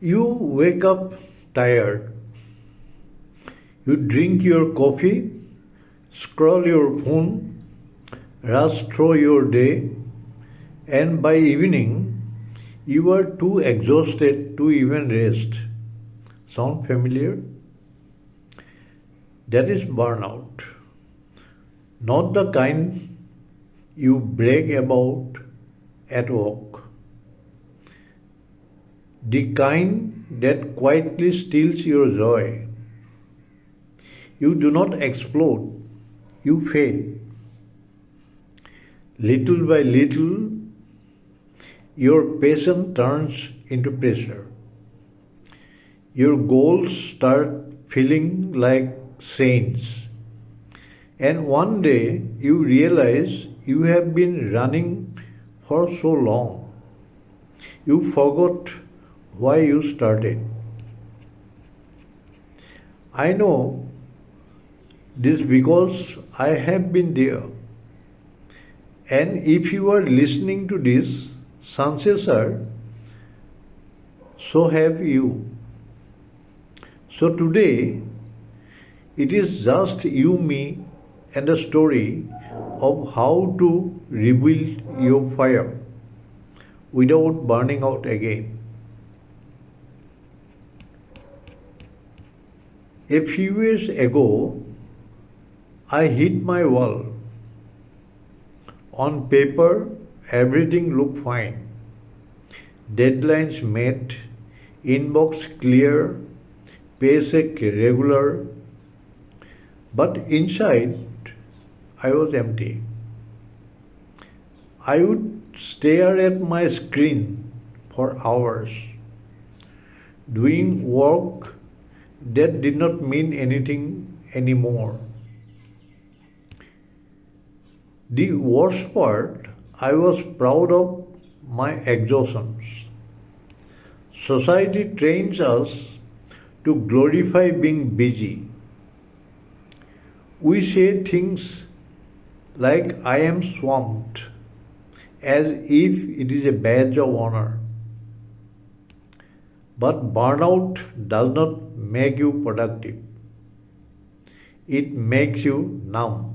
You wake up tired, you drink your coffee, scroll your phone, rush through your day, and by evening you are too exhausted to even rest. Sound familiar? That is burnout. Not the kind you brag about at work, the kind that quietly steals your joy. You do not explode, you fade. Little by little, your passion turns into pressure. Your goals start feeling like saints. And one day you realize you have been running for so long. You forgot why you started. I know this because I have been there. And if you are listening to this, chances are so have you. So today, it is just you, me, and a story of how to rebuild your fire without burning out again. A few years ago, I hit my wall. On paper, everything looked fine. Deadlines met, inbox clear, paycheck regular, but inside I was empty. I would stare at my screen for hours, doing work that did not mean anything anymore. The worst part, I was proud of my exhaustions. Society trains us to glorify being busy. We say things like I am swamped as if it is a badge of honor. But burnout does not make you productive, it makes you numb.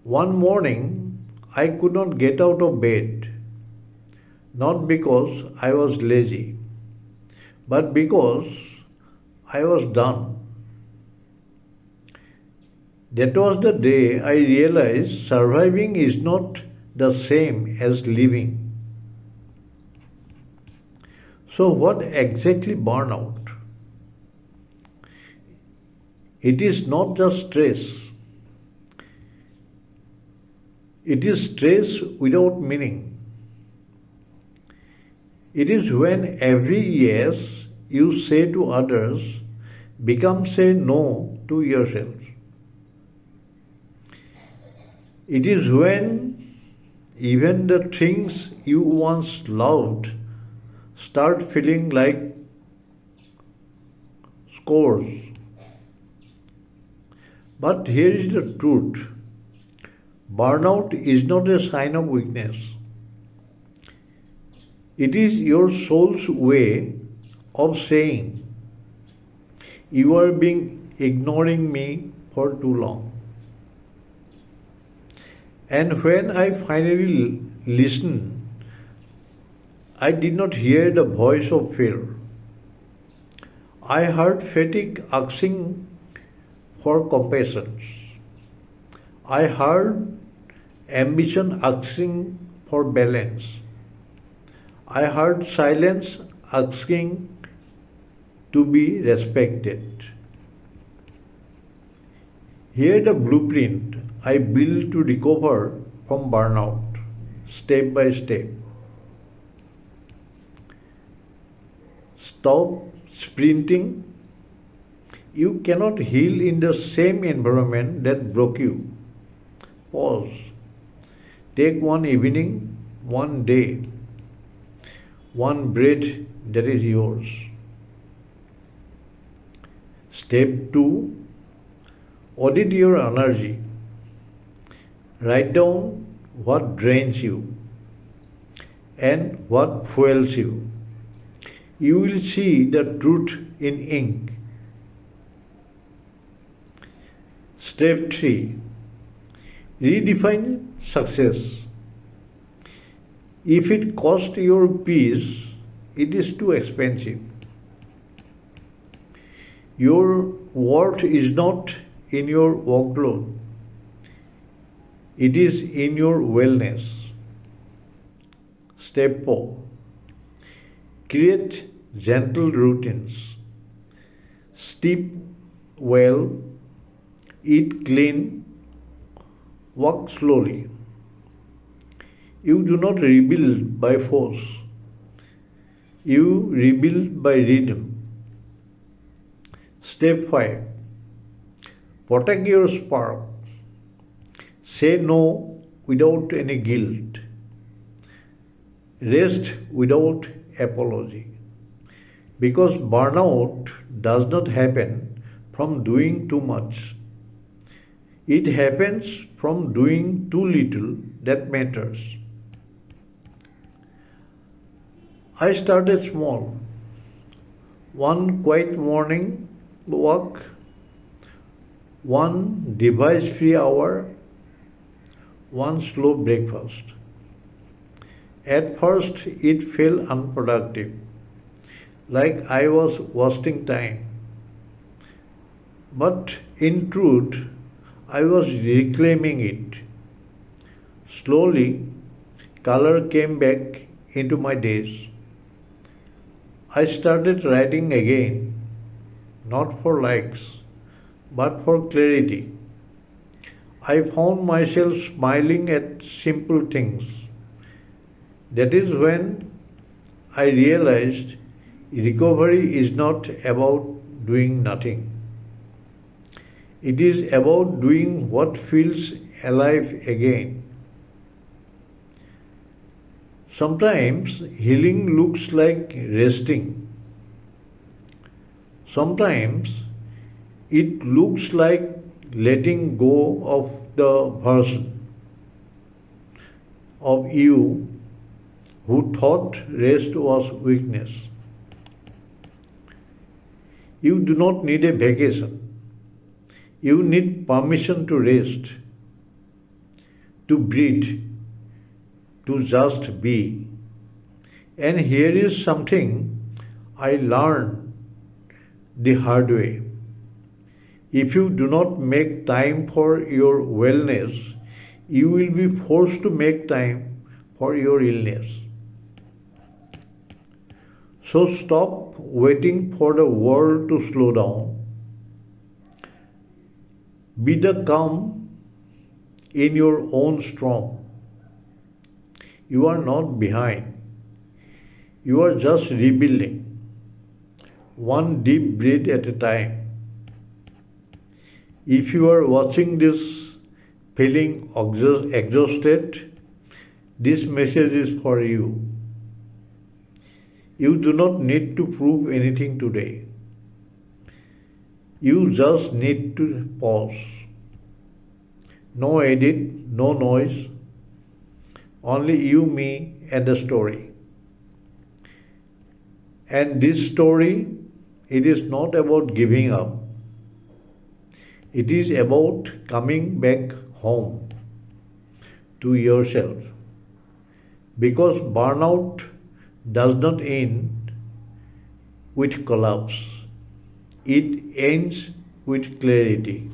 One morning, I could not get out of bed, not because I was lazy, but because I was done. That was the day I realized surviving is not the same as living. So, what exactly burnout? It is not just stress, it is stress without meaning. It is when every yes you say to others becomes a no to yourself. It is when even the things you once loved start feeling like scores. But here is the truth: burnout is not a sign of weakness, it is your soul's way of saying, you are being ignoring me for too long. And when I finally listened, I did not hear the voice of fear. I heard fatigue asking for compassion. I heard ambition asking for balance. I heard silence asking to be respected. Here the blueprint I built to recover from burnout, step by step. Stop sprinting. You cannot heal in the same environment that broke you. Pause. Take one evening, one day, one breath that is yours. Step 2, audit your energy. Write down what drains you and what fuels you. You will see the truth in ink. Step 3. Redefine success. If it costs your peace, it is too expensive. Your worth is not in your workload, it is in your wellness. Step 4. Create gentle routines. Sleep well, eat clean, walk slowly. You do not rebuild by force, you rebuild by rhythm. Step 5. Protect your spark. Say no without any guilt. Rest without apology. Because burnout does not happen from doing too much. It happens from doing too little that matters. I started small. One quiet morning walk, one device free hour, one slow breakfast. At first, it felt unproductive, like I was wasting time. But in truth, I was reclaiming it. Slowly, color came back into my days. I started writing again, not for likes, but for clarity. I found myself smiling at simple things. That is when I realized recovery is not about doing nothing. It is about doing what feels alive again. Sometimes healing looks like resting. Sometimes it looks like letting go of the version of you who thought rest was weakness. You do not need a vacation. You need permission to rest, to breathe, to just be. And here is something I learned the hard way. If you do not make time for your wellness, you will be forced to make time for your illness. So stop waiting for the world to slow down. Be the calm in your own storm. You are not behind. You are just rebuilding, one deep breath at a time. If you are watching this feeling exhausted, this message is for you. You do not need to prove anything today. You just need to pause. No edit, no noise, only you, me, and the story. And this story, it is not about giving up. It is about coming back home to yourself. Because burnout does not end with collapse. It ends with clarity.